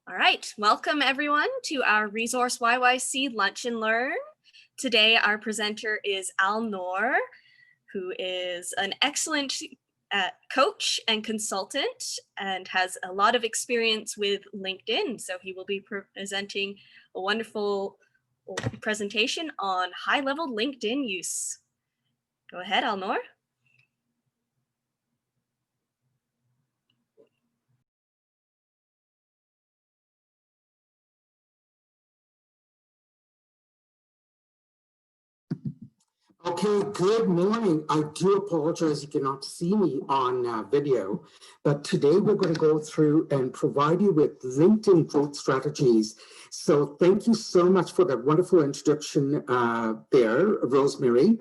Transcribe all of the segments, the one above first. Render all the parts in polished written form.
All right, welcome everyone to our Resource YYC Lunch and Learn. Today our presenter is Alnoor, who is an excellent coach and consultant and has a lot of experience with LinkedIn. So he will be presenting a wonderful presentation on high-level LinkedIn use. Go ahead, Alnoor. Okay, good morning. I do apologize you cannot see me on video, but today we're going to go through and provide you with LinkedIn growth strategies. So thank you so much for that wonderful introduction there, Rosemary.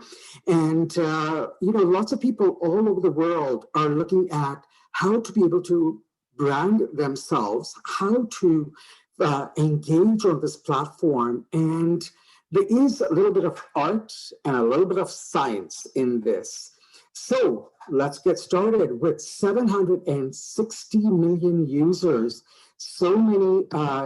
And, lots of people all over the world are looking at how to be able to brand themselves, how to engage on this platform, and there is a little bit of art and a little bit of science in this. So let's get started. With 760 million users, so many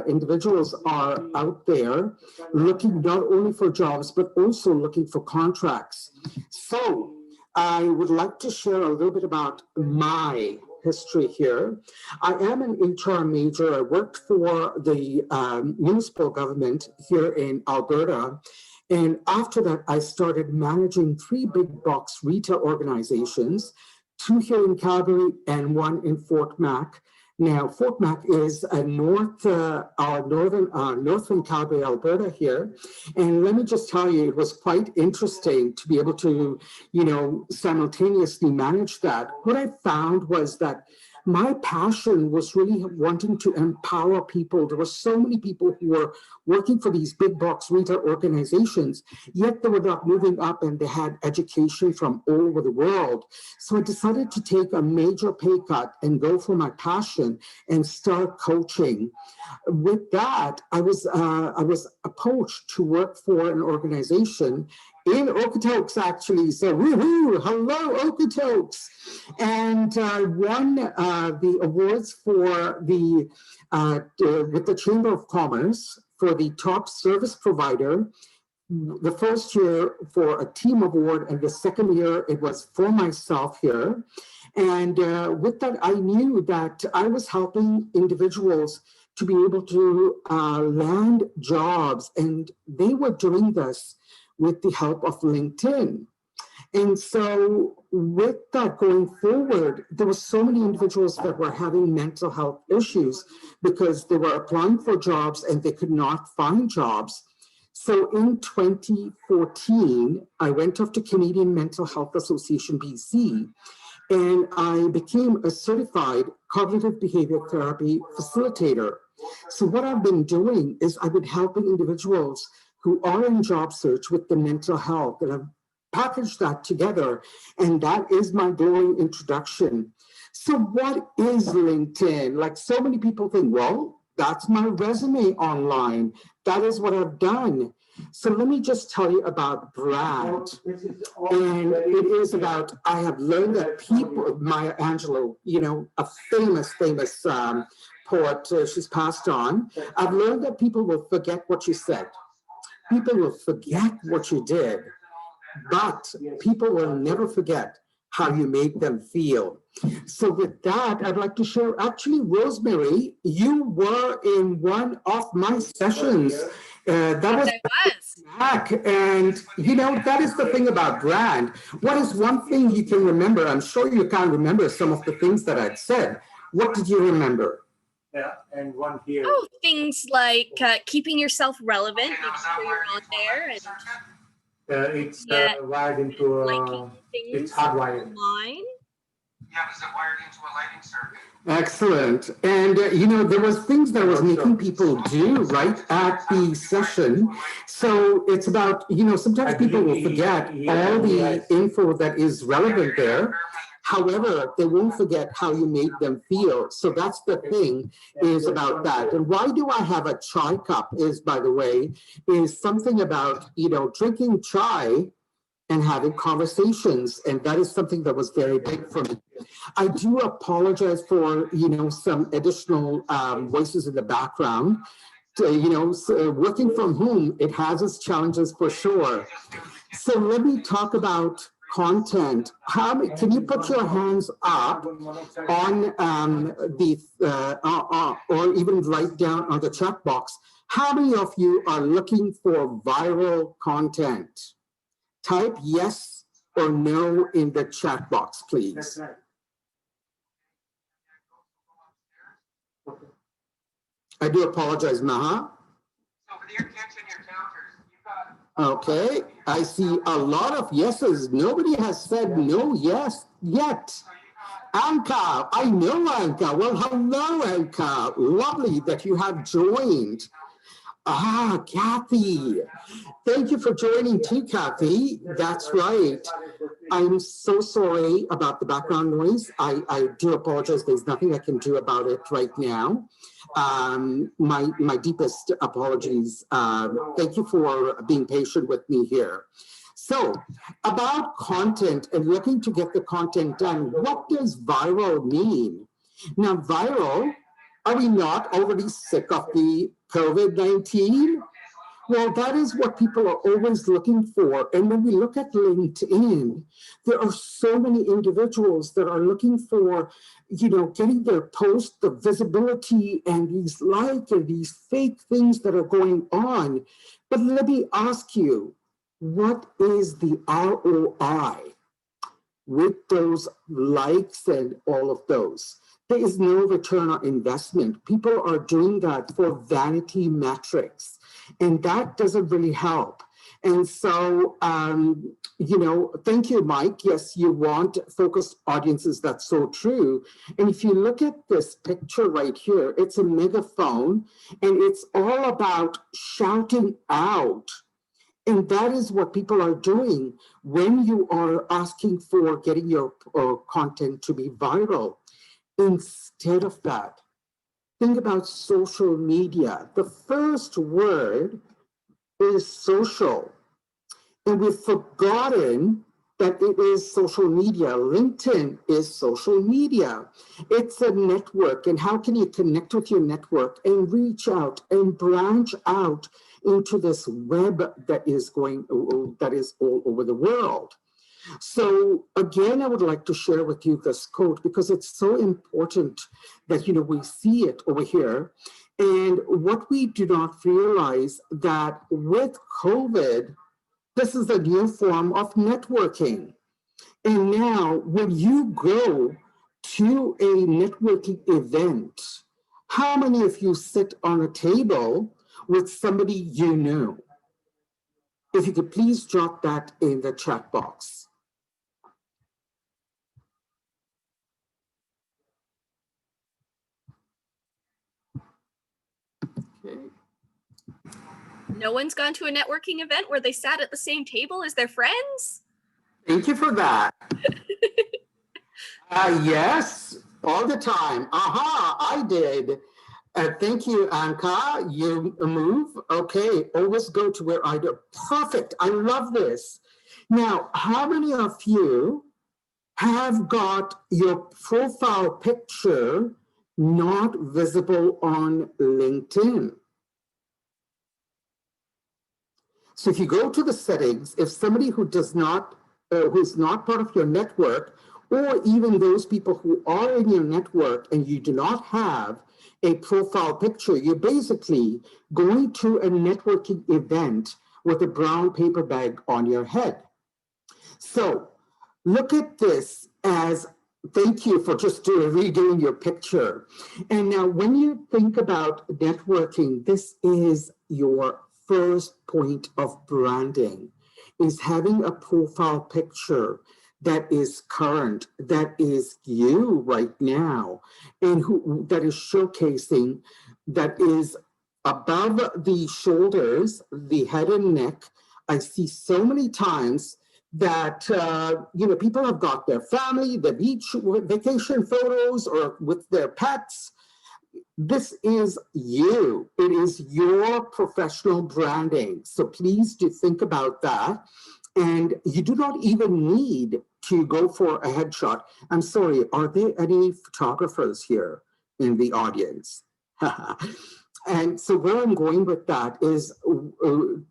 individuals are out there looking not only for jobs, but also looking for contracts. So I would like to share a little bit about my history here. I am an HR major. I worked for the municipal government here in Alberta. And after that, I started managing 3 big box retail organizations, 2 here in Calgary and 1 in Fort Mac. Now, Fort Mac is northern Calgary, Alberta here. And let me just tell you, it was quite interesting to be able to, simultaneously manage that. What I found was that my passion was really wanting to empower people. There were so many people who were working for these big box retail organizations, yet they were not moving up and they had education from all over the world. So I decided to take a major pay cut and go for my passion and start coaching. With that, I was approached to work for an organization in Okotoks, actually. So, woohoo! Hello, Okotoks! And I won the awards for with the Chamber of Commerce for the top service provider. The first year for a team award, and the second year it was for myself here. And with that, I knew that I was helping individuals to be able to land jobs, and they were doing this with the help of LinkedIn. And so with that going forward, there were so many individuals that were having mental health issues because they were applying for jobs and they could not find jobs. So in 2014, I went off to Canadian Mental Health Association, BC, and I became a certified cognitive behavior therapy facilitator. So what I've been doing is I've been helping individuals who are in job search with the mental health, and I've packaged that together, and that is my glowing introduction. So what is LinkedIn? Like, so many people think, well, that's my resume online. That is what I've done. So let me just tell you about brand. And it is about, I have learned that people, Maya Angelou, a famous poet, she's passed on. I've learned that people will forget what you said. People will forget what you did, but people will never forget how you made them feel. So with that, I'd like to share, actually, Rosemary, you were in one of my sessions. That was back. And, that is the thing about brand. What is one thing you can remember? I'm sure you can't remember some of the things that I'd said. What did you remember? Yeah, and one here. Oh, things like keeping yourself relevant, making sure you're on there, and it's wired into it's hardwired. Online. Yeah, it's wired into a lighting circuit. Excellent. And, there was things that I was making people do right at the session. So it's about, sometimes people will forget all the info that is relevant there. However, they won't forget how you made them feel. So that's the thing, is about that. And why do I have a chai cup is, by the way, is something about, drinking chai and having conversations. And that is something that was very big for me. I do apologize for, some additional voices in the background. So working from home, it has its challenges for sure. So let me talk about content. Can you put your hands up on or even write down on the chat box? How many of you are looking for viral content? Type yes or no in the chat box, please. I do apologize, Maha. So with your kitchen, your counters, you've got. Okay, I see a lot of yeses. Nobody has said no yes yet. Anka, I know Anka. Well, hello, Anka. Lovely that you have joined. Ah, Kathy. Thank you for joining too, Kathy. That's right. I'm so sorry about the background noise. I do apologize. There's nothing I can do about it right now. My deepest apologies. Thank you for being patient with me here. So about content and looking to get the content done, what does viral mean? Now, viral, are we not already sick of the COVID-19? Well, that is what people are always looking for. And when we look at LinkedIn, there are so many individuals that are looking for, getting their post, the visibility and these likes and these fake things that are going on. But let me ask you, what is the ROI with those likes and all of those? There is no return on investment. People are doing that for vanity metrics, and that doesn't really help. And so, thank you, Mike. Yes, you want focused audiences. That's so true. And if you look at this picture right here, it's a megaphone, and it's all about shouting out. And that is what people are doing when you are asking for getting your content to be viral. Instead of that, think about social media. The first word is social. And we've forgotten that it is social media. LinkedIn is social media. It's a network. And how can you connect with your network and reach out and branch out into this web that is all over the world? So again, I would like to share with you this quote because it's so important that, we see it over here. And what we do not realize that with COVID, this is a new form of networking. And now when you go to a networking event, how many of you sit on a table with somebody you know? If you could please drop that in the chat box. Okay. No one's gone to a networking event where they sat at the same table as their friends? Thank you for that. Yes, all the time. Aha, I did. Thank you, Anka. You move. Okay, always go to where I do. Perfect. I love this. Now, how many of you have got your profile picture not visible on LinkedIn? So if you go to the settings, if somebody who's not part of your network, or even those people who are in your network and you do not have a profile picture, you're basically going to a networking event with a brown paper bag on your head. So look at this as, thank you for just redoing your picture. And now when you think about networking, this is your first point of branding, is having a profile picture that is current, that is you right now, and that is showcasing, that is above the shoulders, the head and neck. I see so many times that people have got their family, the beach vacation photos, or with their pets. This is you. It is your professional branding. So please do think about that. And you do not even need to go for a headshot. I'm sorry, are there any photographers here in the audience? And so where I'm going with that is,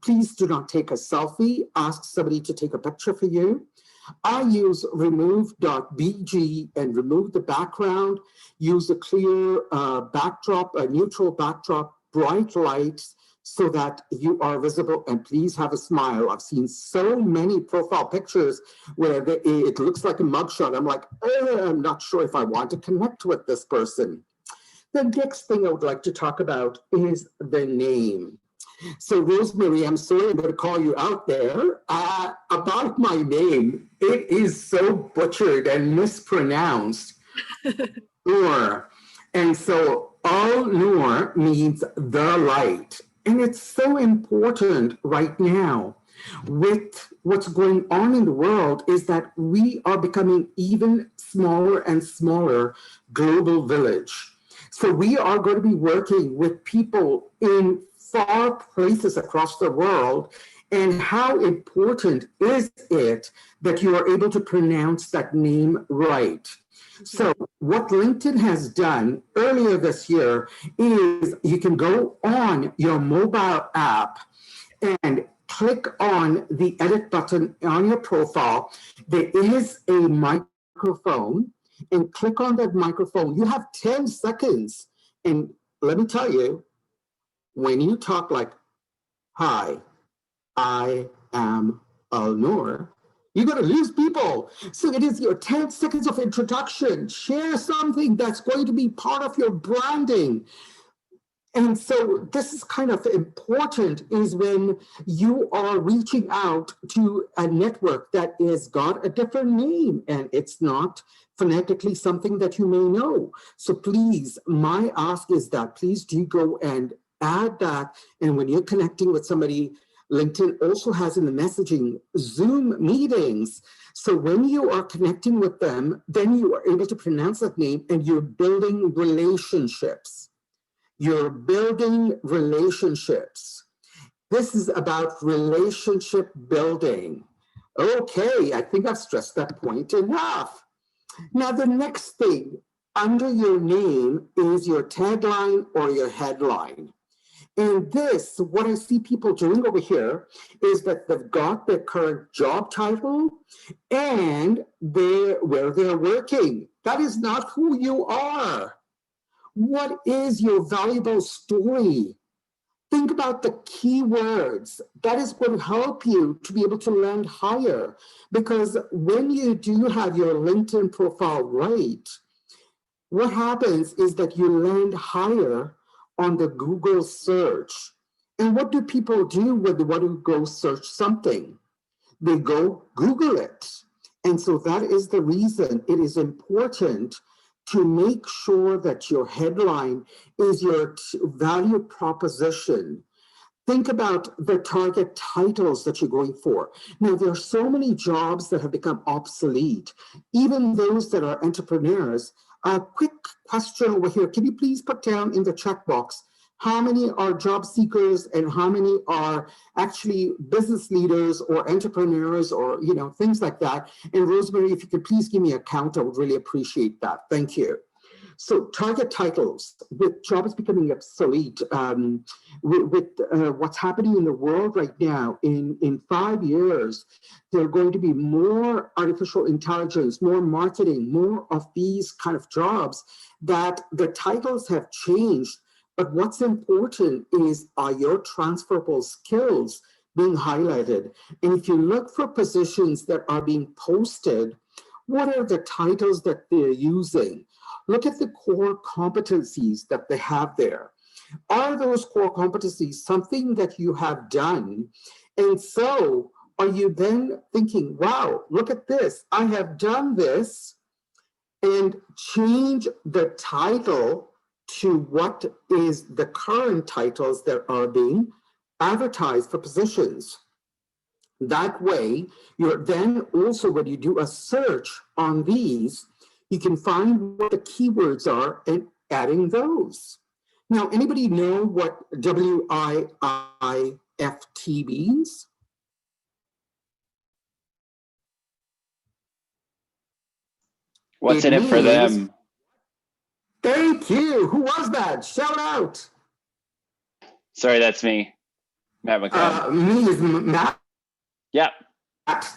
please do not take a selfie. Ask somebody to take a picture for you. I use remove.bg and remove the background, use a clear backdrop, a neutral backdrop, bright lights, so that you are visible, and please have a smile. I've seen so many profile pictures where it looks like a mugshot. I'm like, I'm not sure if I want to connect with this person. The next thing I would like to talk about is the name. So Rosemary, I'm sorry, I'm going to call you out there. About my name, it is so butchered and mispronounced. Noor. And so Alnoor means the light. And it's so important right now with what's going on in the world is that we are becoming even smaller and smaller global village. So we are going to be working with people in far places across the world. And how important is it that you are able to pronounce that name right? So what LinkedIn has done earlier this year is you can go on your mobile app and click on the edit button on your profile. There is a microphone, and click on that microphone. You have 10 seconds. And let me tell you, when you talk like, hi, I am Alnoor, you're going to lose people. So it is your 10 seconds of introduction. Share something that's going to be part of your branding. And so this is kind of important is when you are reaching out to a network that has got a different name and it's not phonetically something that you may know. So please, my ask is that please do go and add that. And when you're connecting with somebody, LinkedIn also has in the messaging Zoom meetings. So when you are connecting with them, then you are able to pronounce that name and you're building relationships. You're building relationships. This is about relationship building. Okay, I think I've stressed that point enough. Now, the next thing under your name is your tagline or your headline. And this, what I see people doing over here is that they've got their current job title and where they're working. That is not who you are. What is your valuable story? Think about the keywords. That is going to help you to be able to land higher. Because when you do have your LinkedIn profile right, what happens is that you land higher on the Google search. And what do people do when they want to go search something? They go Google it. And so that is the reason it is important to make sure that your headline is your value proposition. Think about the target titles that you're going for. Now, there are so many jobs that have become obsolete, even those that are entrepreneurs. A quick question over here. Can you please put down in the chat box how many are job seekers and how many are actually business leaders or entrepreneurs or things like that? And Rosemary, if you could please give me a count, I would really appreciate that. Thank you. So target titles, with jobs becoming obsolete, with what's happening in the world right now, in 5 years, there are going to be more artificial intelligence, more marketing, more of these kind of jobs that the titles have changed. But what's important is, are your transferable skills being highlighted? And if you look for positions that are being posted, what are the titles that they're using? Look at the core competencies that they have there. Are those core competencies something that you have done? And so are you then thinking, wow, look at this, I have done this, and change the title to what is the current titles that are being advertised for positions. That way, you're then also, when you do a search on these, you can find what the keywords are and adding those. Now, anybody know what WIIFT means? What's in it for them? Thank you. Who was that? Shout out. Sorry, that's me, Matt McCann. Me is Matt. Yep.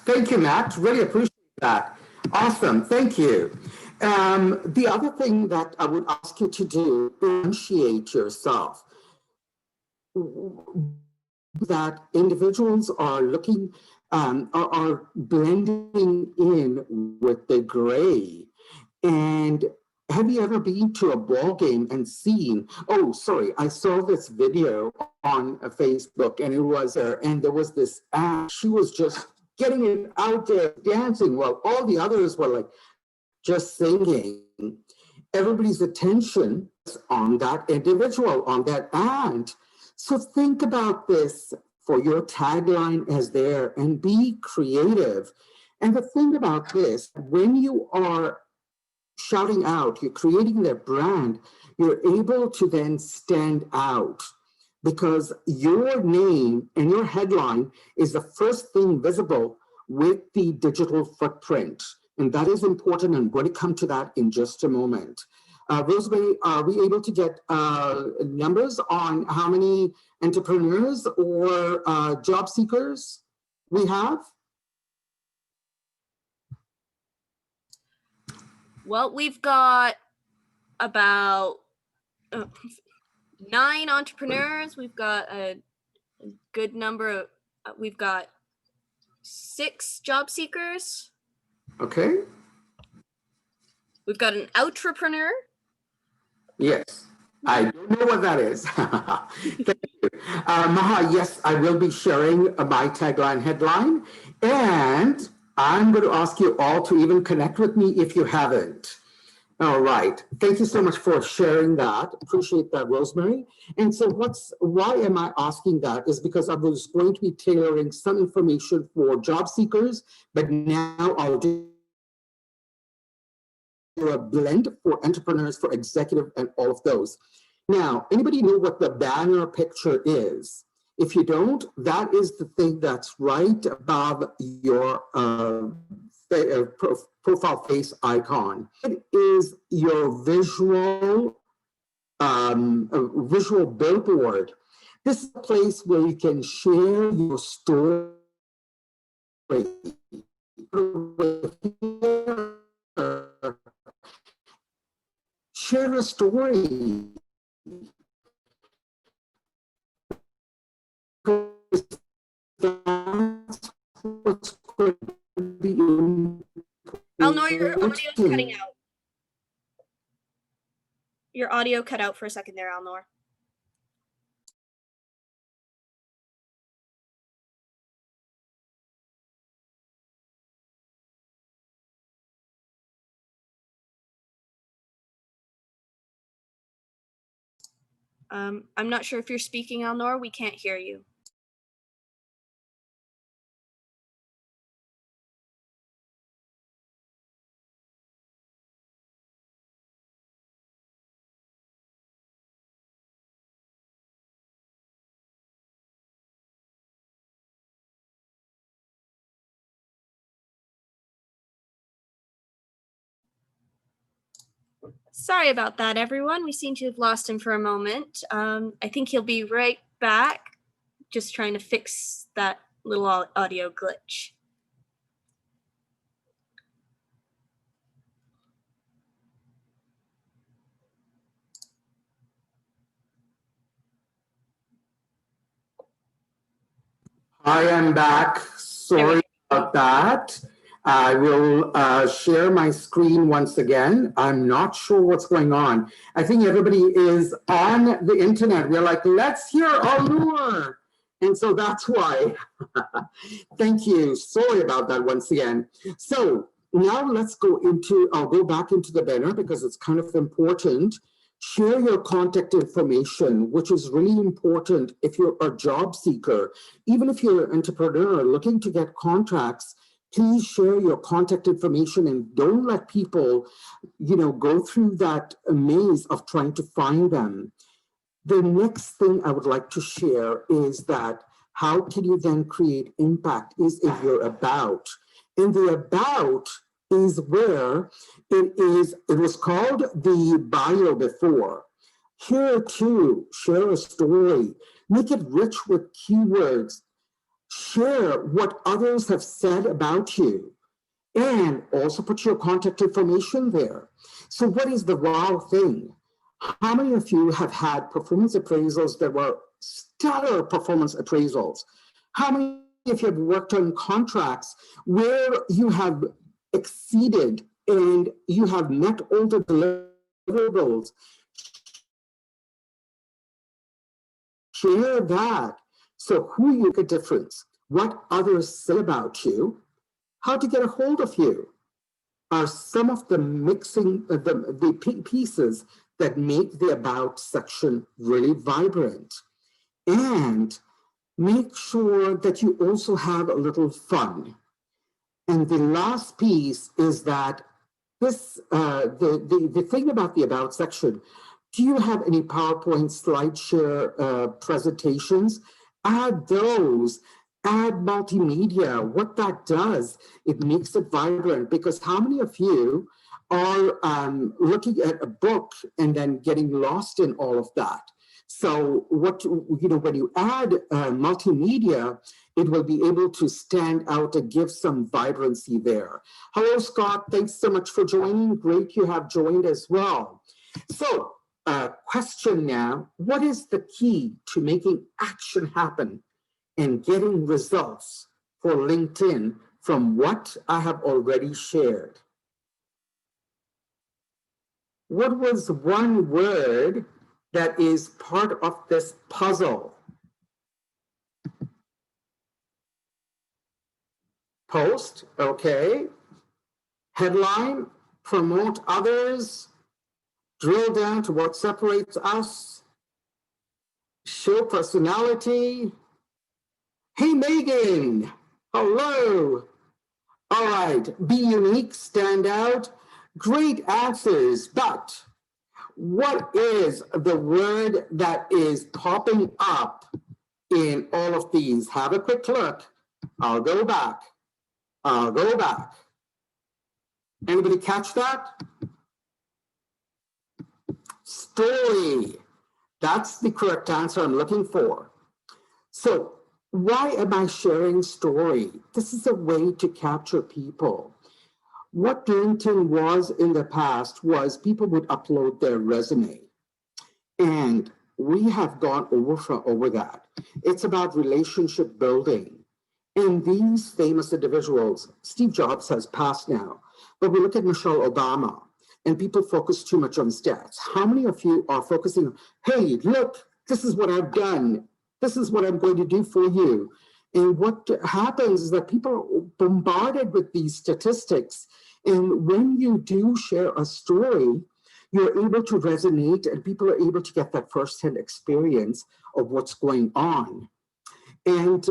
Thank you, Matt. Really appreciate that. Awesome. Thank you. The other thing that I would ask you to do, differentiate yourself. That individuals are looking, are blending in with the gray. And have you ever been to a ball game and seen, oh, sorry, I saw this video on Facebook and it was, and there was this, she was just getting it out there, dancing, while all the others were like just singing. Everybody's attention is on that individual, on that aunt. So think about this for your tagline as there and be creative. And the thing about this, when you are shouting out, you're creating their brand, you're able to then stand out because your name and your headline is the first thing visible with the digital footprint. And that is important. I'm going to come to that in just a moment. Rosemary, are we able to get numbers on how many entrepreneurs or job seekers we have? Well, we've got about 9 entrepreneurs. We've got a good number of, we've got 6 job seekers. Okay. We've got an outrepreneur. Yes, I don't know what that is. Thank you. Maha, yes, I will be sharing my tagline headline. And I'm going to ask you all to even connect with me if you haven't. All right. Thank you so much for sharing that. Appreciate that, Rosemary. And so why am I asking that is because I was going to be tailoring some information for job seekers, but now I'll do a blend for entrepreneurs, for executive, and all of those. Now, anybody know what the banner picture is? If you don't, that is the thing that's right above your profile face icon. It is your visual billboard. This is a place where you can share your story. Share a story. Alnoor, your audio's cutting out. Your audio cut out for a second there, Alnoor. I'm not sure if you're speaking, Alnoor. We can't hear you. Sorry about that, everyone. We seem to have lost him for a moment. I think he'll be right back. Just trying to fix that little audio glitch. I am back. Sorry about that. I will share my screen once again. I'm not sure what's going on. I think everybody is on the internet. We're like, let's hear Alnoor. And so that's why. Thank you. Sorry about that once again. So now let's go into, I'll go back into the banner because it's kind of important. Share your contact information, which is really important if you're a job seeker. Even if you're an entrepreneur looking to get contracts, please share your contact information and don't let people, go through that maze of trying to find them. The next thing I would like to share is that how can you then create impact is in your about. In the about, is where it was called the bio before. Here too, share a story, make it rich with keywords, share what others have said about you, and also put your contact information there. So what is the wow thing? How many of you have had performance appraisals that were stellar performance appraisals? How many of you have worked on contracts where you have exceeded and you have met all the deliverables? Share that. So who you make a difference, what others say about you, how to get a hold of you are some of the mixing, the pieces that make the about section really vibrant. And make sure that you also have a little fun. And the last piece is that this, the thing about the about section, do you have any PowerPoint SlideShare presentations? Add those, add multimedia. What that does, it makes it vibrant, because how many of you are looking at a book and then getting lost in all of that? So what, when you add multimedia, it will be able to stand out and give some vibrancy there. Hello, Scott. Thanks so much for joining. Great you have joined as well. So question now, what is the key to making action happen and getting results for LinkedIn from what I have already shared? What was one word that is part of this puzzle? Post, okay. Headline, promote others, drill down to what separates us, show personality. Hey, Megan, hello. All right, be unique, stand out, great answers, but what is the word that is popping up in all of these? Have a quick look. I'll go back. I'll go back. Anybody catch that? Story. That's the correct answer I'm looking for. So why am I sharing story? This is a way to capture people. What LinkedIn was in the past was people would upload their resume. And we have gone over that. It's about relationship building. And these famous individuals, Steve Jobs has passed now, but we look at Michelle Obama and people focus too much on stats. How many of you are focusing, hey, look, this is what I've done. This is what I'm going to do for you. And what happens is that people are bombarded with these statistics. And when you do share a story, you're able to resonate and people are able to get that firsthand experience of what's going on. And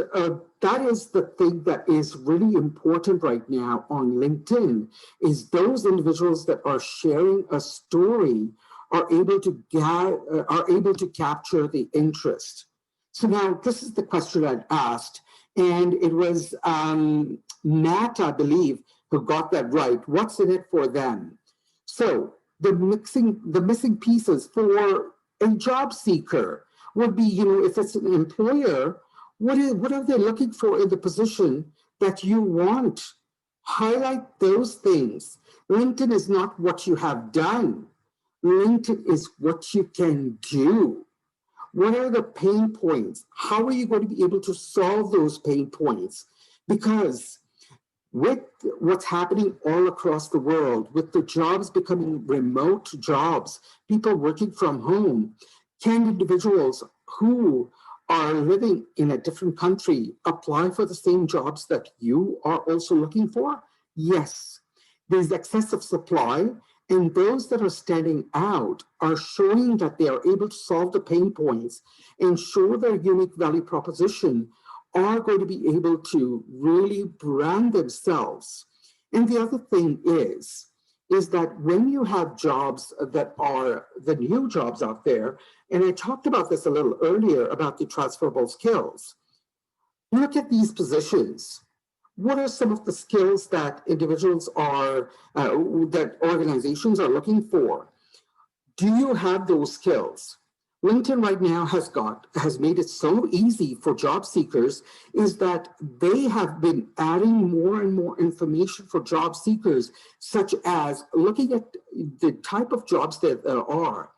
that is the thing that is really important right now on LinkedIn, is those individuals that are sharing a story are able to capture the interest. So now this is the question I'd asked, and it was Matt, I believe, who got that right. What's in it for them? So the missing pieces for a job seeker would be, if it's an employer, what are they looking for in the position that you want? Highlight those things. LinkedIn is not what you have done. LinkedIn is what you can do. What are the pain points? How are you going to be able to solve those pain points? Because with what's happening all across the world, with the jobs becoming remote jobs, people working from home, can individuals who are living in a different country apply for the same jobs that you are also looking for? Yes, there's excessive supply, and those that are standing out are showing that they are able to solve the pain points and show their unique value proposition, are going to be able to really brand themselves. And the other thing is that when you have jobs that are the new jobs out there, and I talked about this a little earlier about the transferable skills, look at these positions. what are some of the skills that individuals are, that organizations are looking for? Do you have those skills? LinkedIn right now has made it so easy for job seekers is that they have been adding more and more information for job seekers, such as looking at the type of jobs that there are.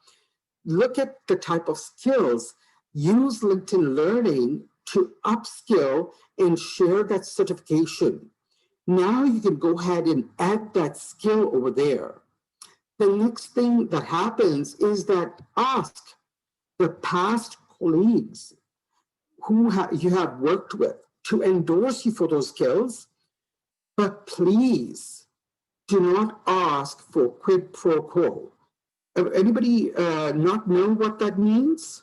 Look at the type of skills, use LinkedIn Learning to upskill and share that certification. Now you can go ahead and add that skill over there. The next thing that happens is that ask the past colleagues who you have worked with to endorse you for those skills, but please do not ask for quid pro quo. Anybody not know what that means?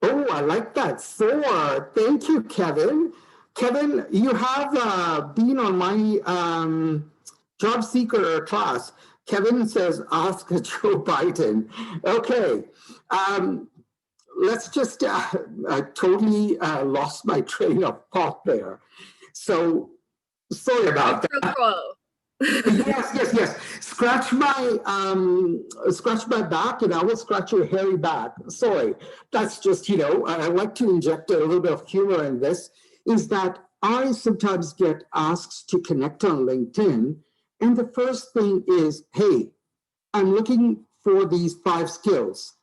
Oh, I like that. 4. Thank you, Kevin. Kevin, you have been on my job seeker class. Kevin says, ask Joe Biden. Okay. Let's just, I totally lost my train of thought there. So sorry about that. Yes. Scratch my back and I will scratch your hairy back. Sorry. That's just, I like to inject a little bit of humor in this, is that I sometimes get asked to connect on LinkedIn. And the first thing is, hey, I'm looking for these 5 skills.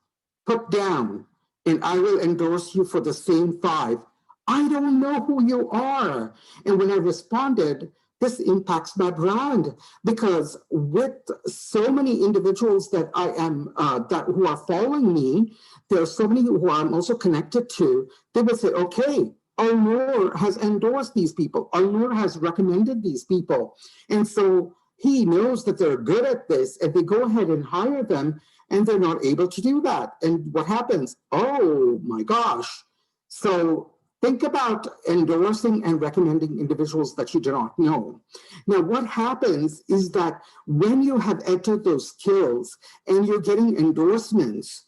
Put down, and I will endorse you for the same 5. I don't know who you are. And when I responded, this impacts my brand, because with so many individuals that I am who are following me, there are so many who I'm also connected to. They will say, okay, Alnoor has endorsed these people. Alnoor has recommended these people. And so he knows that they're good at this, and they go ahead and hire them, and they're not able to do that. And what happens? Oh my gosh. So think about endorsing and recommending individuals that you do not know. Now, what happens is that when you have entered those skills and you're getting endorsements,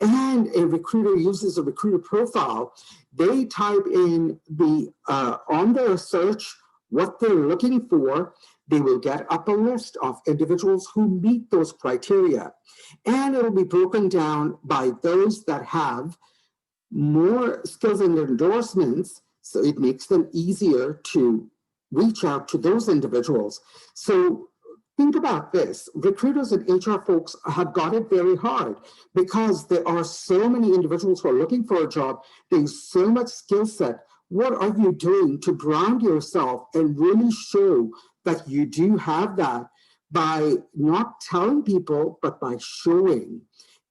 and a recruiter uses a recruiter profile, they type in on their search what they're looking for, they will get up a list of individuals who meet those criteria. And it'll be broken down by those that have more skills and endorsements, so it makes them easier to reach out to those individuals. So think about this. Recruiters and HR folks have got it very hard because there are so many individuals who are looking for a job. There's so much skill set. What are you doing to brand yourself and really show that you do have that by not telling people, but by showing?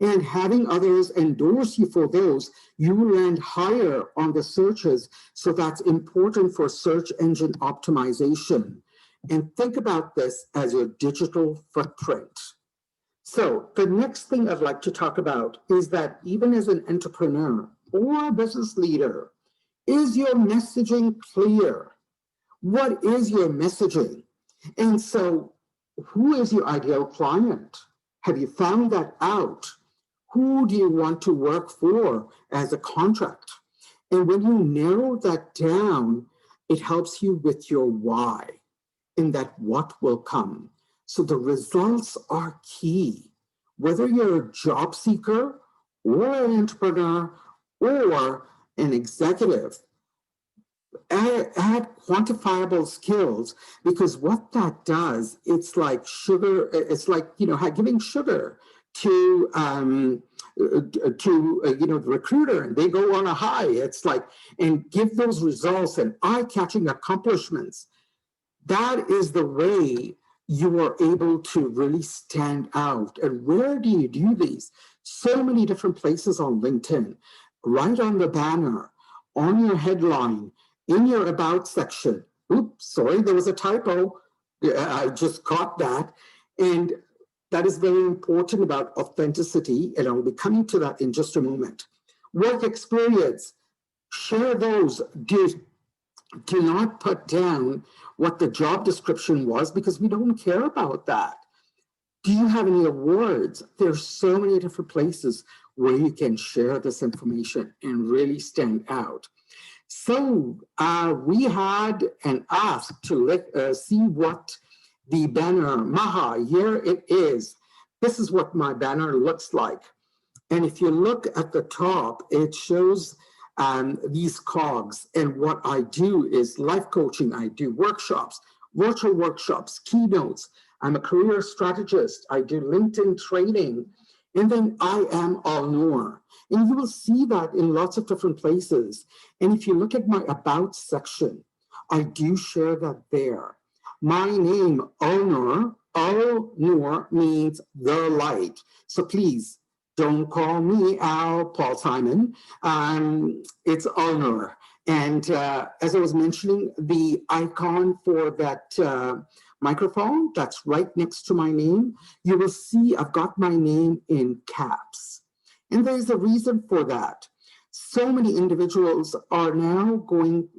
And having others endorse you for those, you will land higher on the searches. So that's important for search engine optimization. And think about this as your digital footprint. So the next thing I'd like to talk about is that even as an entrepreneur or a business leader, is your messaging clear? What is your messaging? And so who is your ideal client? Have you found that out? Who do you want to work for as a contract? And when you narrow that down, it helps you with your why, in that what will come. So the results are key. Whether you're a job seeker or an entrepreneur or an executive, add quantifiable skills, because what that does, it's like sugar, it's like, giving sugar to the recruiter, and they go on a high. It's like, and give those results and eye-catching accomplishments. That is the way you are able to really stand out. And where do you do these? So many different places on LinkedIn, right on the banner, on your headline, in your about section. Oops, sorry, there was a typo. I just caught that. And that is very important about authenticity, and I'll be coming to that in just a moment. Work experience, share those. Do not put down what the job description was, because we don't care about that. Do you have any awards? There's so many different places where you can share this information and really stand out. So we had an ask to see what the banner, Maha, here it is. This is what my banner looks like. And if you look at the top, it shows these cogs. And what I do is life coaching. I do workshops, virtual workshops, keynotes. I'm a career strategist. I do LinkedIn training. And then I am Alnoor. And you will see that in lots of different places. And if you look at my About section, I do share that there. My name, Alnoor, Alnoor means the light. So please don't call me Al Paul Simon. It's Alnoor. And as I was mentioning, the icon for that microphone that's right next to my name, you will see I've got my name in caps. And there's a reason for that. So many individuals are now going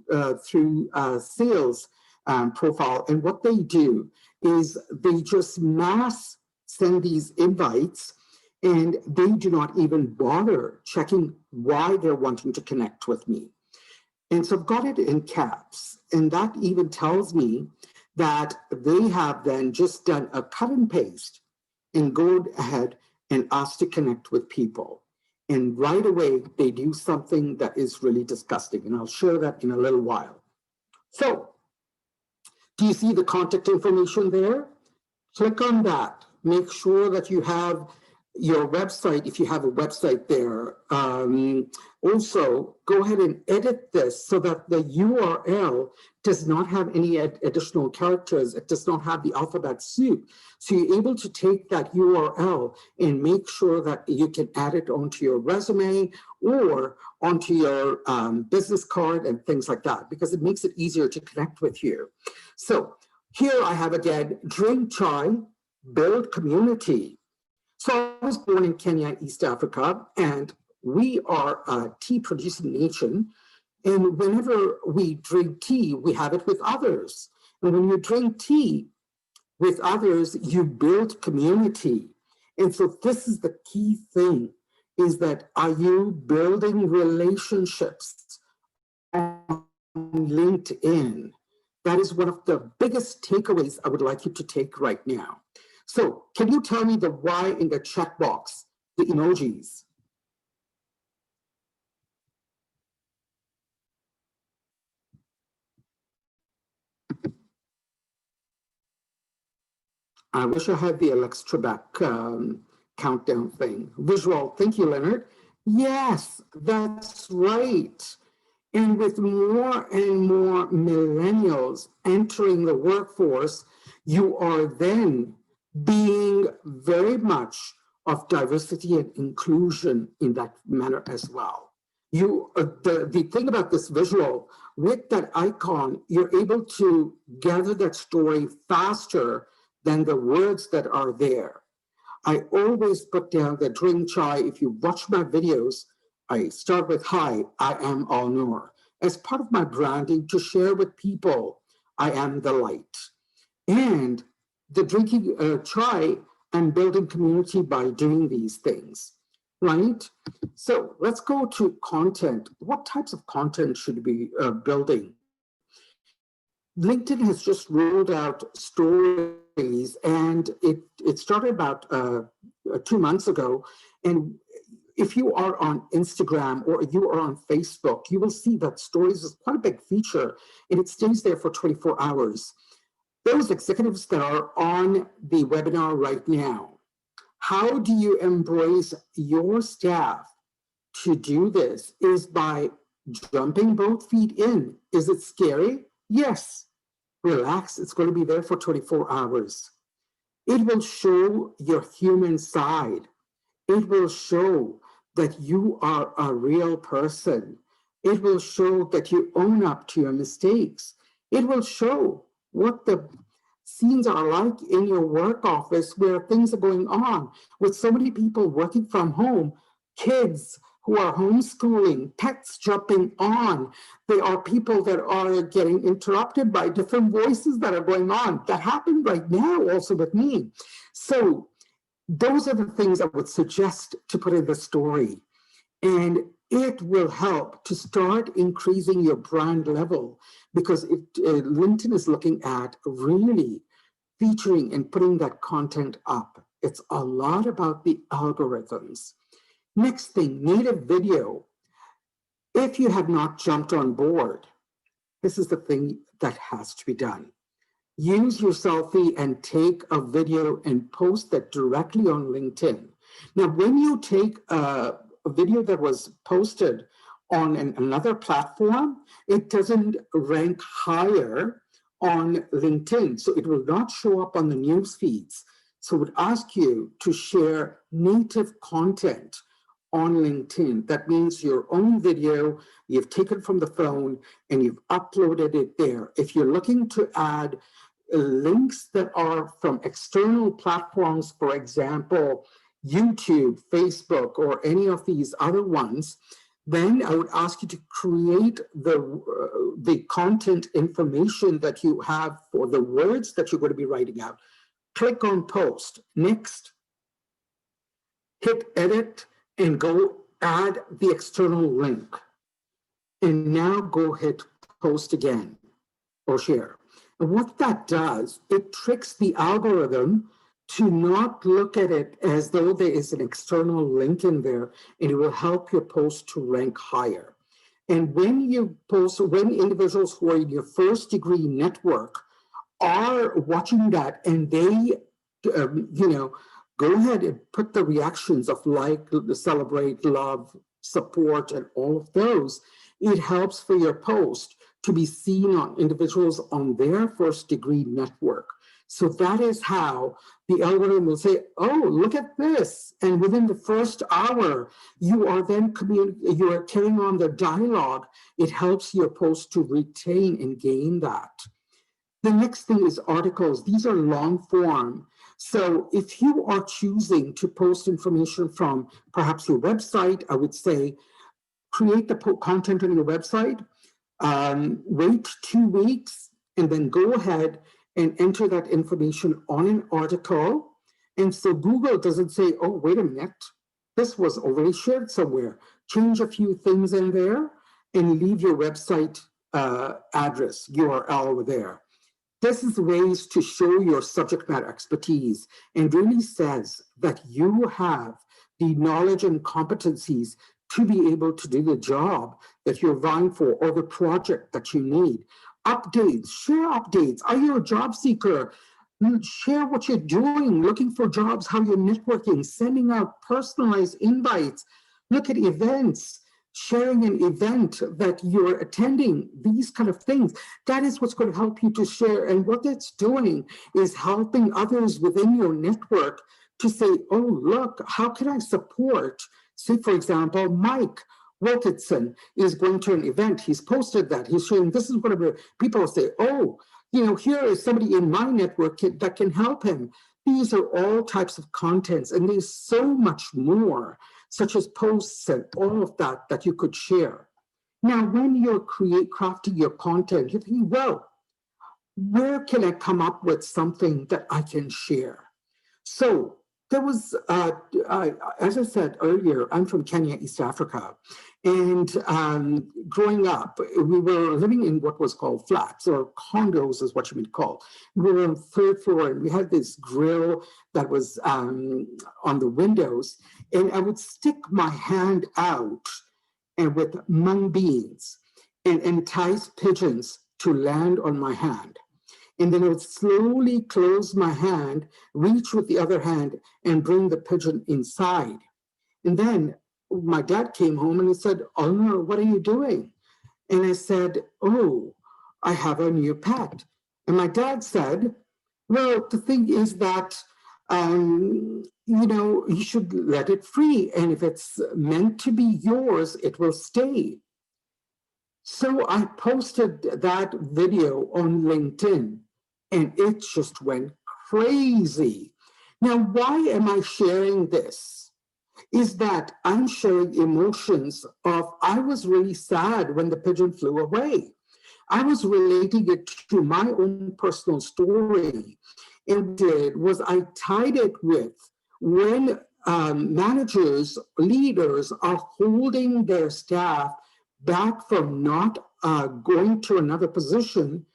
through sales profile, and what they do is they just mass send these invites, and they do not even bother checking why they're wanting to connect with me. And so I've got it in caps, and that even tells me that they have then just done a cut and paste and go ahead and ask to connect with people. And right away, they do something that is really disgusting. And I'll share that in a little while. So, do you see the contact information there? Click on that. Make sure that you have your website, if you have a website there. Also, go ahead and edit this so that the URL does not have any additional characters. It does not have the alphabet soup. So you're able to take that URL and make sure that you can add it onto your resume or onto your business card and things like that, because it makes it easier to connect with you. So here I have again, drink chai, build community. So I was born in Kenya, East Africa, and we are a tea producing nation. And whenever we drink tea, we have it with others. And when you drink tea with others, you build community. And so this is the key thing, is that are you building relationships on LinkedIn? That is one of the biggest takeaways I would like you to take right now. So can you tell me the why in the chat box, the emojis? I wish I had the Alex Trebek countdown thing. Visual, thank you, Leonard. Yes, that's right. And with more and more millennials entering the workforce, you are then being very much of diversity and inclusion in that manner as well. The thing about this visual, with that icon, you're able to gather that story faster than the words that are there. I always put down the drink chai. If you watch my videos, I start with, hi, I am Alnoor, as part of my branding to share with people, I am the light. And the drinking chai and building community by doing these things, right? So let's go to content. What types of content should we be building? LinkedIn has just rolled out stories, and it started about 2 months ago. And if you are on Instagram or you are on Facebook, you will see that stories is quite a big feature, and it stays there for 24 hours. Those executives that are on the webinar right now, how do you embrace your staff to do this? Is by jumping both feet in. Is it scary? Yes. Relax, it's going to be there for 24 hours. It will show your human side. It will show that you are a real person. It will show that you own up to your mistakes. It will show what the scenes are like in your work office where things are going on with so many people working from home, kids who are homeschooling, pets jumping on. There are people that are getting interrupted by different voices that are going on. That happened right now also with me. So Those are the things I would suggest to put in the story. And it will help to start increasing your brand level, because LinkedIn is looking at really featuring and putting that content up. It's a lot about the algorithms. Next thing, native video. If you have not jumped on board, this is the thing that has to be done. Use your selfie and take a video and post that directly on LinkedIn. Now, when you take a video that was posted on another platform, it doesn't rank higher on LinkedIn. So it will not show up on the news feeds. So I would ask you to share native content on LinkedIn. That means your own video, you've taken from the phone and you've uploaded it there. If you're looking to add links that are from external platforms, for example, YouTube, Facebook, or any of these other ones, then I would ask you to create the content information that you have for the words that you're going to be writing out. Click on post. Next, hit edit and go add the external link. And now go hit post again or share. And what that does, it tricks the algorithm to not look at it as though there is an external link in there, and it will help your post to rank higher. And when you post, when individuals who are in your first degree network are watching that and they, go ahead and put the reactions of like, celebrate, love, support, and all of those, it helps for your post to be seen on individuals on their first degree network. So that is how the algorithm will say, oh, look at this. And within the first hour, you are then you are carrying on the dialogue. It helps your post to retain and gain that. The next thing is articles. These are long form. So if you are choosing to post information from perhaps your website, I would say create the content on your website, wait 2 weeks, and then go ahead and enter that information on an article. And so Google doesn't say, oh, wait a minute, this was already shared somewhere. Change a few things in there and leave your website address, URL over there. This is ways to show your subject matter expertise and really says that you have the knowledge and competencies to be able to do the job that you're vying for or the project that you need. Updates, share updates. Are you a job seeker? Share what you're doing, looking for jobs, how you're networking, sending out personalized invites. Look at events, sharing an event that you're attending, these kind of things. That is what's going to help you to share. And what that's doing is helping others within your network to say, oh, look, how can I support? Say, for example, Mike Wilkinson is going to an event. He's posted that. He's showing this is whatever people say, oh, here is somebody in my network that can help him. These are all types of contents, and there's so much more, such as posts and all of that you could share. Now, when you're crafting your content, you're thinking, well, where can I come up with something that I can share? So there was, as I said earlier, I'm from Kenya, East Africa. And growing up, we were living in what was called flats, or condos is what you would call. We were on the third floor, and we had this grill that was on the windows. And I would stick my hand out and with mung beans and entice pigeons to land on my hand. And then I would slowly close my hand, reach with the other hand, and bring the pigeon inside. And then my dad came home and he said, Alnoor, what are you doing? And I said, oh, I have a new pet. And my dad said, well, the thing is that, you should let it free. And if it's meant to be yours, it will stay. So I posted that video on LinkedIn, and it just went crazy. Now, why am I sharing this? Is that I'm sharing emotions of, I was really sad when the pigeon flew away. I was relating it to my own personal story. And did was I tied it with when managers, leaders are holding their staff back from not going to another position,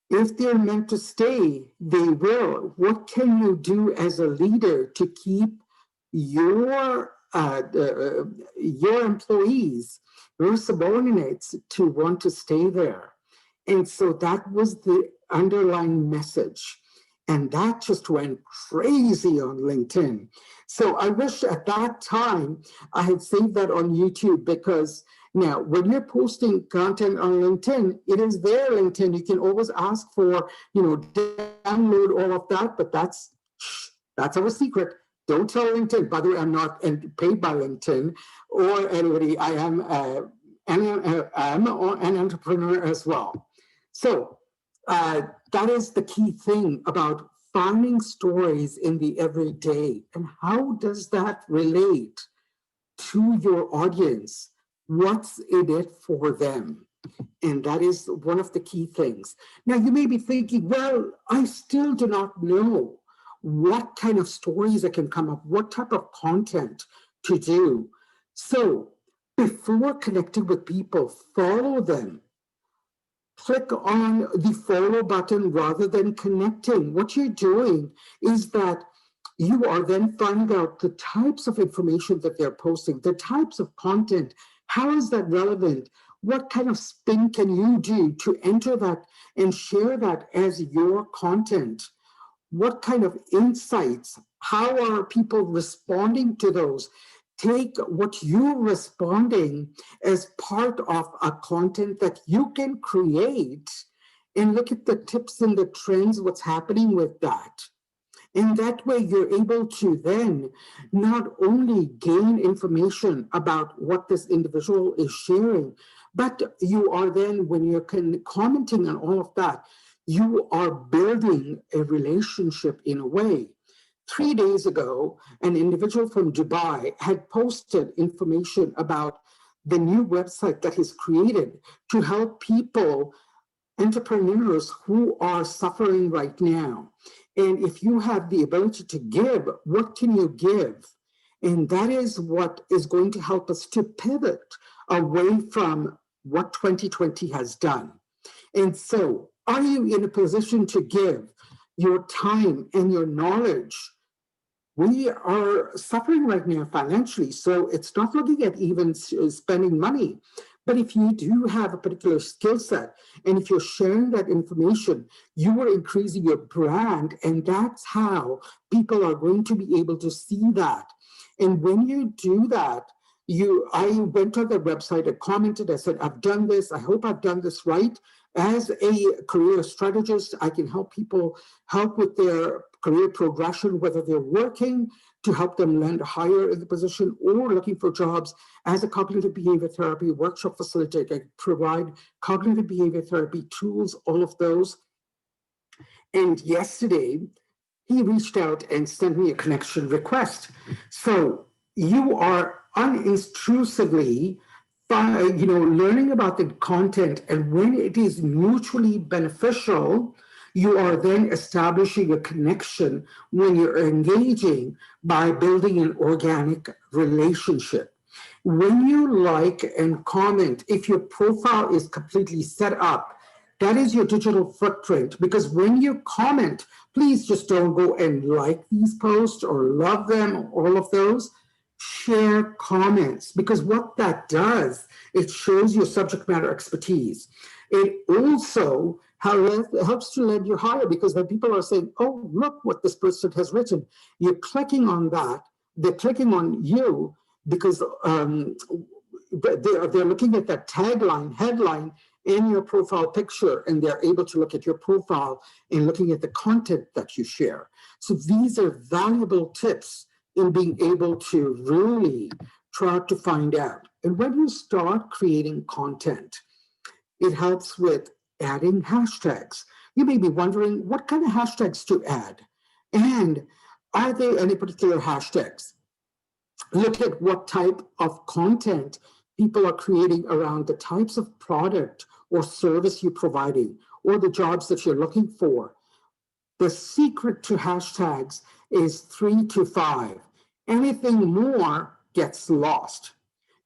if they're meant to stay, they will. What can you do as a leader to keep your employees, your subordinates, to want to stay there? And so that was the underlying message. And that just went crazy on LinkedIn. So I wish at that time I had saved that on YouTube, because now when you're posting content on LinkedIn, it is there, LinkedIn. You can always ask for, download all of that, but that's our secret. Don't tell LinkedIn. By the way, I'm not paid by LinkedIn or anybody. I am an entrepreneur as well. So that is the key thing about finding stories in the everyday. And how does that relate to your audience? What's in it for them? And that is one of the key things. Now, you may be thinking, well, I still do not know what kind of stories I can come up, what type of content to do. So before connecting with people, follow them. Click on the follow button rather than connecting. What you're doing is that you are then finding out the types of information that they're posting, the types of content. How is that relevant? What kind of spin can you do to enter that and share that as your content? What kind of insights? How are people responding to those? Take what you're responding as part of a content that you can create and look at the tips and the trends, what's happening with that. And that way you're able to then not only gain information about what this individual is sharing, but you are then, when you're commenting on all of that, you are building a relationship in a way. 3 days ago, an individual from Dubai had posted information about the new website that he's created to help people, entrepreneurs who are suffering right now. And if you have the ability to give, what can you give? And that is what is going to help us to pivot away from what 2020 has done. And so, are you in a position to give your time and your knowledge? We are suffering right now financially, so it's not looking at even spending money. But if you do have a particular skill set, and if you're sharing that information, you are increasing your brand, and that's how people are going to be able to see that. And when you do that, I went on their website, I commented, I said, I've done this, I hope I've done this right. As a career strategist, I can help people with their career progression, whether they're working to help them land higher in the position or looking for jobs. As a cognitive behavior therapy workshop facilitator, I provide cognitive behavior therapy tools, all of those. And yesterday, he reached out and sent me a connection request. So you are unintrusively learning about the content, and when it is mutually beneficial, you are then establishing a connection when you're engaging by building an organic relationship. When you like and comment, if your profile is completely set up, that is your digital footprint, because when you comment, please just don't go and like these posts or love them, all of those. Share comments, because what that does, it shows your subject matter expertise. It also helps to land you higher, because when people are saying, oh, look what this person has written, you're clicking on that, they're clicking on you because they're looking at that tagline, headline in your profile picture, and they're able to look at your profile and looking at the content that you share. So these are valuable tips in being able to really try to find out. And when you start creating content, it helps with adding hashtags. You may be wondering what kind of hashtags to add, and are there any particular hashtags? Look at what type of content people are creating around the types of product or service you're providing or the jobs that you're looking for. The secret to hashtags is 3 to 5. Anything more gets lost.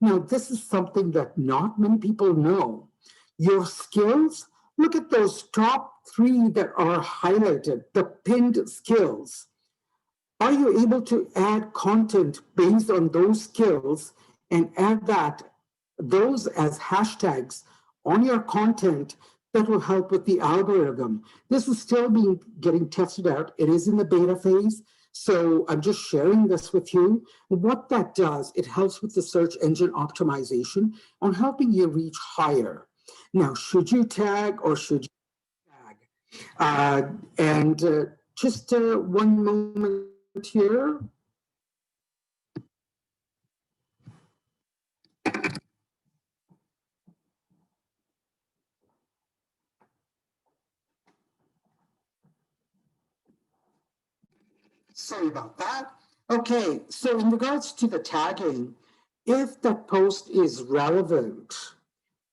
Now, this is something that not many people know. Your skills, look at those top 3 that are highlighted, the pinned skills. Are you able to add content based on those skills and add those as hashtags on your content that will help with the algorithm? This is still getting tested out. It is in the beta phase. So I'm just sharing this with you. What that does, it helps with the search engine optimization on helping you reach higher. Now, should you tag or should you tag? Just one moment here. Sorry about that. Okay, so in regards to the tagging, if that post is relevant,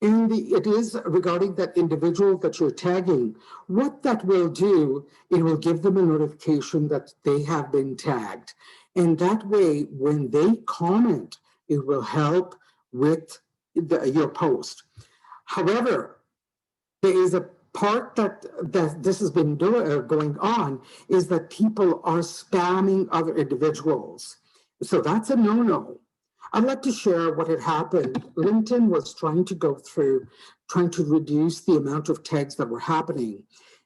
and it is regarding that individual that you're tagging, what that will do, it will give them a notification that they have been tagged. And that way, when they comment, it will help with your post. However, there is a part that this has been going on is that people are spamming other individuals. So that's a no-no. I'd like to share what had happened. LinkedIn was trying to reduce the amount of tags that were happening.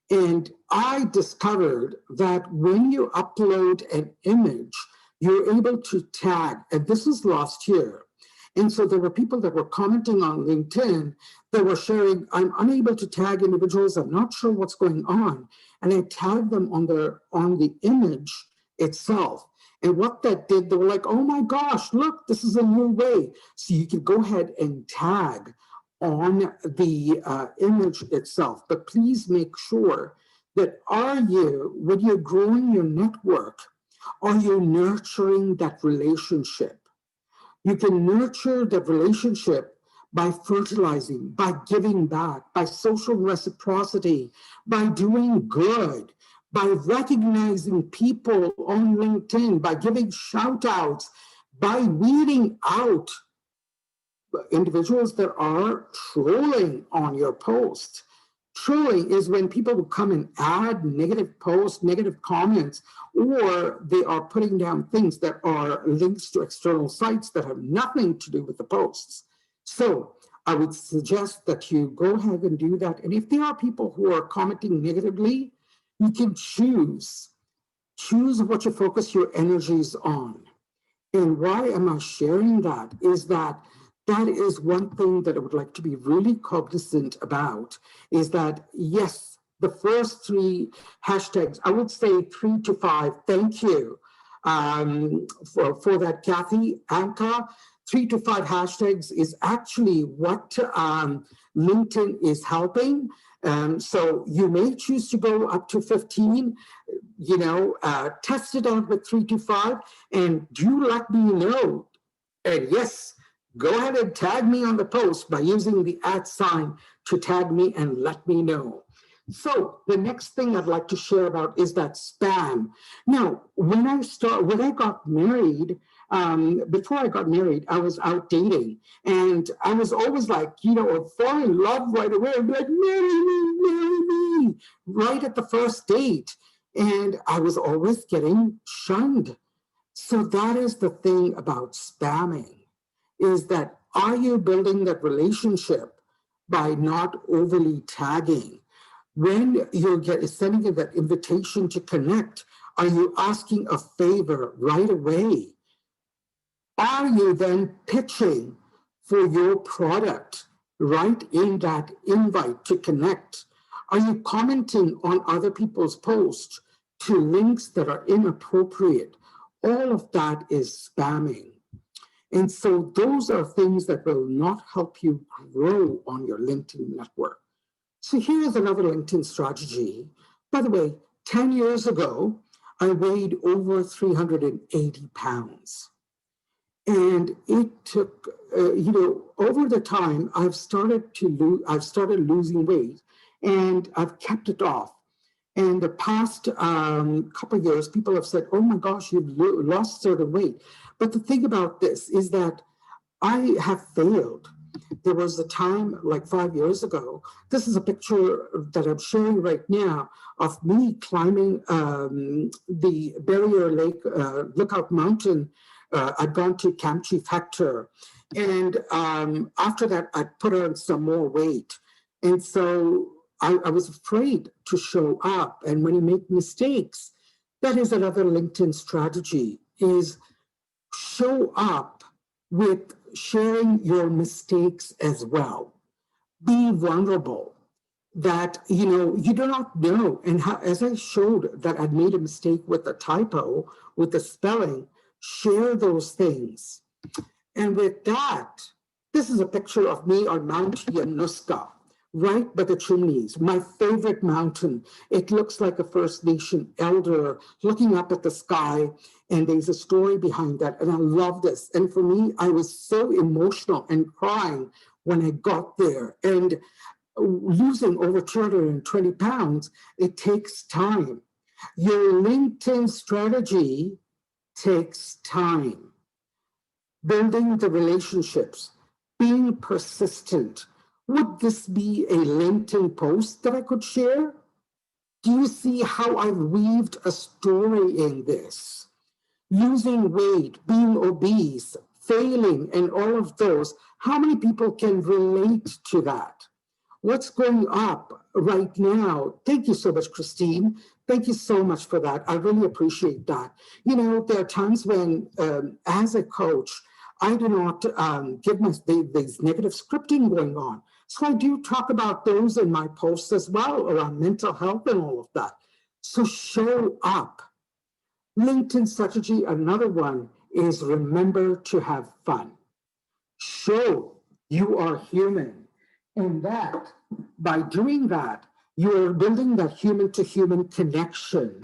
And I discovered that when you upload an image, you're able to tag, and this was last year. And so there were people that were commenting on LinkedIn that were sharing, I'm unable to tag individuals, I'm not sure what's going on. And I tagged them on the image itself. And what that did, they were like, oh my gosh, look, this is a new way. So you can go ahead and tag on the image itself. But please make sure that when you're growing your network, are you nurturing that relationship? You can nurture the relationship by fertilizing, by giving back, by social reciprocity, by doing good, by recognizing people on LinkedIn, by giving shout outs, by weeding out individuals that are trolling on your post. Trolling is when people will come and add negative posts, negative comments, or they are putting down things that are links to external sites that have nothing to do with the posts. So I would suggest that you go ahead and do that. And if there are people who are commenting negatively, you can choose what you focus your energies on. And why am I sharing that is that is one thing that I would like to be really cognizant about, is that, yes, the first 3 hashtags, I would say 3 to 5, thank you for that, Kathy, Anka. 3 to 5 hashtags is actually what LinkedIn is helping. So you may choose to go up to 15, test it out with 3 to 5, and do let me know. And yes, go ahead and tag me on the post by using the @ to tag me and let me know. So the next thing I'd like to share about is that spam. Now, when I got married, before I got married, I was out dating, and I was always like, fall in love right away. I'd be like, marry me, right at the first date. And I was always getting shunned. So that is the thing about spamming, is that, are you building that relationship by not overly tagging? When you're sending that invitation to connect, are you asking a favor right away? Are you then pitching for your product right in that invite to connect? Are you commenting on other people's posts to links that are inappropriate? All of that is spamming. And so those are things that will not help you grow on your LinkedIn network. So here's another LinkedIn strategy. By the way, 10 years ago, I weighed over 380 pounds. And it took, over the time, I've started losing weight, and I've kept it off. And the past couple of years, people have said, oh my gosh, you've lost certain weight. But the thing about this is that I have failed. There was a time like 5 years ago. This is a picture that I'm sharing right now of me climbing the Barrier Lake Lookout Mountain. I'd gone to Camp Chief Hector. And after that, I put on some more weight. And so I was afraid to show up. And when you make mistakes, that is another LinkedIn strategy, is show up with sharing your mistakes as well. Be vulnerable that, you do not know. And how, as I showed that I'd made a mistake with a typo, with the spelling, share those things. And with that, this is a picture of me on Mount Yanuska, right by the chimneys, my favorite mountain. It looks like a First Nation elder looking up at the sky, and there's a story behind that, and I love this. And for me, I was so emotional and crying when I got there. And losing over 220 pounds, it takes time. Your LinkedIn strategy takes time. Building the relationships, being persistent. Would this be a LinkedIn post that I could share? Do you see how I've weaved a story in this? Losing weight, being obese, failing, and all of those. How many people can relate to that? What's going up right now? Thank you so much, Christine. Thank you so much for that. I really appreciate that. There are times when, as a coach, I do not give these negative scripting going on. So I do talk about those in my posts as well around mental health and all of that. So show up. LinkedIn strategy, another one, is remember to have fun. Show you are human. And that, by doing that, you're building that human-to-human connection.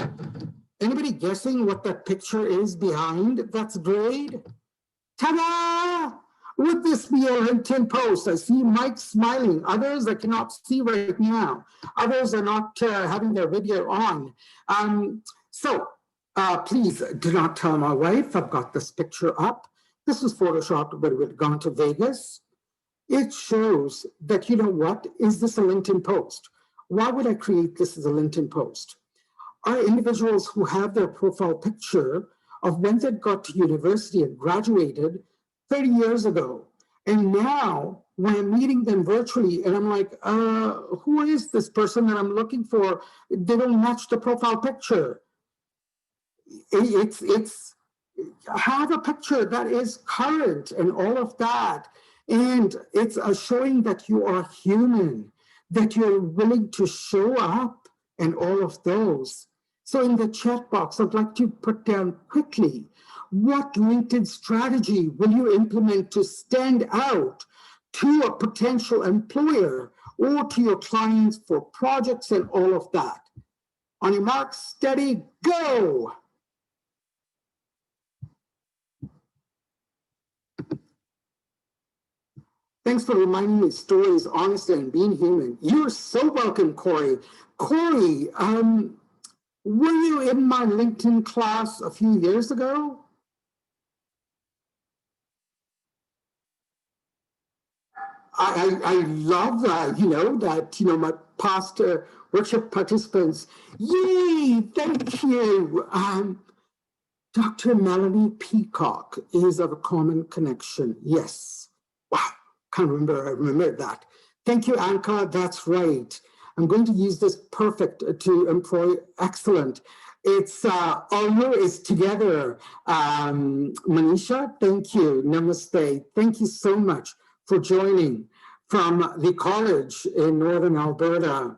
Anybody guessing what that picture is behind? That's great. Ta-da! Would this be a LinkedIn post? I see Mike smiling. Others I cannot see right now. Others are not having their video on. Please do not tell my wife I've got this picture up. This was photoshopped when we'd gone to Vegas. It shows that, is this a LinkedIn post? Why would I create this as a LinkedIn post? Are individuals who have their profile picture of when they got to university and graduated 30 years ago. And now when I'm meeting them virtually and I'm like, who is this person that I'm looking for? They don't match the profile picture. It's have a picture that is current and all of that. And it's showing that you are human, that you're willing to show up and all of those. So in the chat box, I'd like to put down quickly, what LinkedIn strategy will you implement to stand out to a potential employer or to your clients for projects and all of that? On your mark, steady, go. Thanks for reminding me stories, honesty, and being human. You're so welcome, Corey. Corey, were you in my LinkedIn class a few years ago? I love that, my past workshop participants. Yay, thank you. Dr. Melanie Peacock is of a common connection. Yes. Wow. Can't remember. I remember that. Thank you, Anka. That's right. I'm going to use this perfect to employ excellent. It's Alnoor is together. Manisha, thank you. Namaste. Thank you so much for joining from the college in Northern Alberta.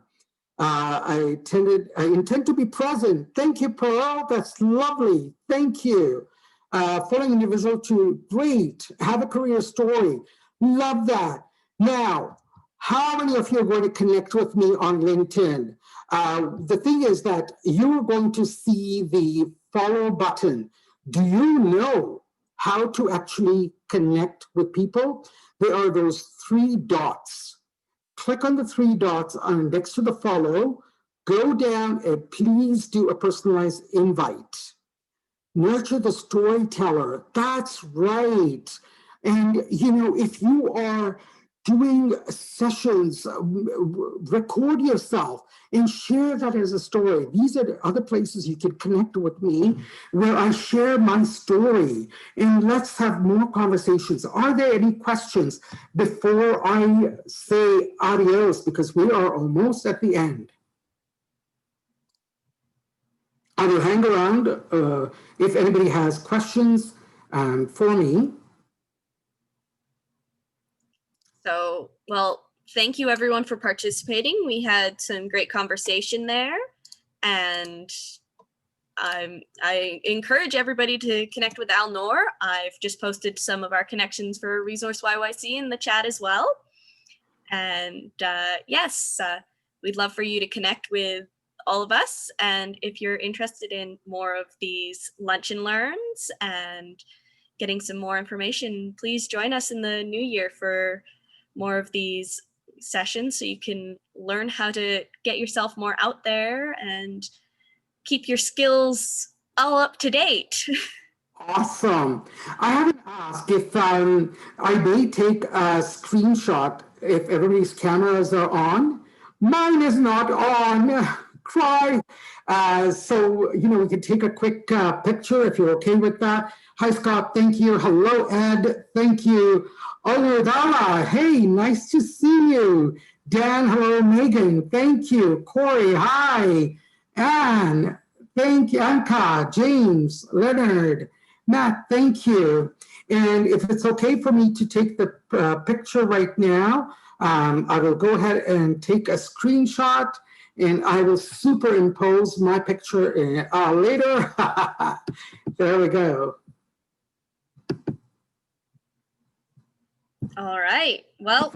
I intend to be present. Thank you, Pearl. That's lovely. Thank you. Following individual to great. Have a career story. Love that. Now, how many of you are going to connect with me on LinkedIn? The thing is that you're going to see the follow button. Do you know how to actually connect with people? There are those 3 dots. Click on the 3 dots next to the follow. Go down and please do a personalized invite. Nurture the storyteller. That's right. And, you know, if you are doing sessions, record yourself and share that as a story. These are the other places you can connect with me where I share my story. And let's have more conversations. Are there any questions before I say adios? Because we are almost at the end. I will hang around if anybody has questions for me. So, well, thank you everyone for participating. We had some great conversation there, and I encourage everybody to connect with Alnoor. I've just posted some of our connections for Resource YYC in the chat as well. And yes, we'd love for you to connect with all of us. And if you're interested in more of these lunch and learns and getting some more information, please join us in the new year for more of these sessions so you can learn how to get yourself more out there and keep your skills all up to date. Awesome. I haven't asked if I may take a screenshot if everybody's cameras are on. Mine is not on. Cry. So, you know, we could take a quick picture if you're okay with that. Hi, Scott. Thank you. Hello, Ed. Thank you. Oludala. Hey, nice to see you. Dan. Hello, Megan. Thank you. Corey. Hi. Anne. Thank you. Anka. James. Leonard. Matt, thank you. And if it's okay for me to take the picture right now, I will go ahead and take a screenshot and I will superimpose my picture later. There we go. All right. Well,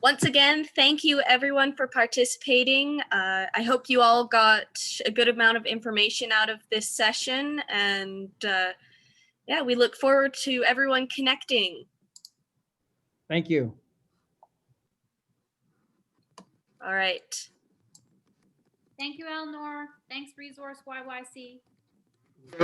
once again, thank you everyone for participating. I hope you all got a good amount of information out of this session, and yeah, we look forward to everyone connecting. Thank you. All right. Thank you, Alnoor. Thanks, Resource YYC.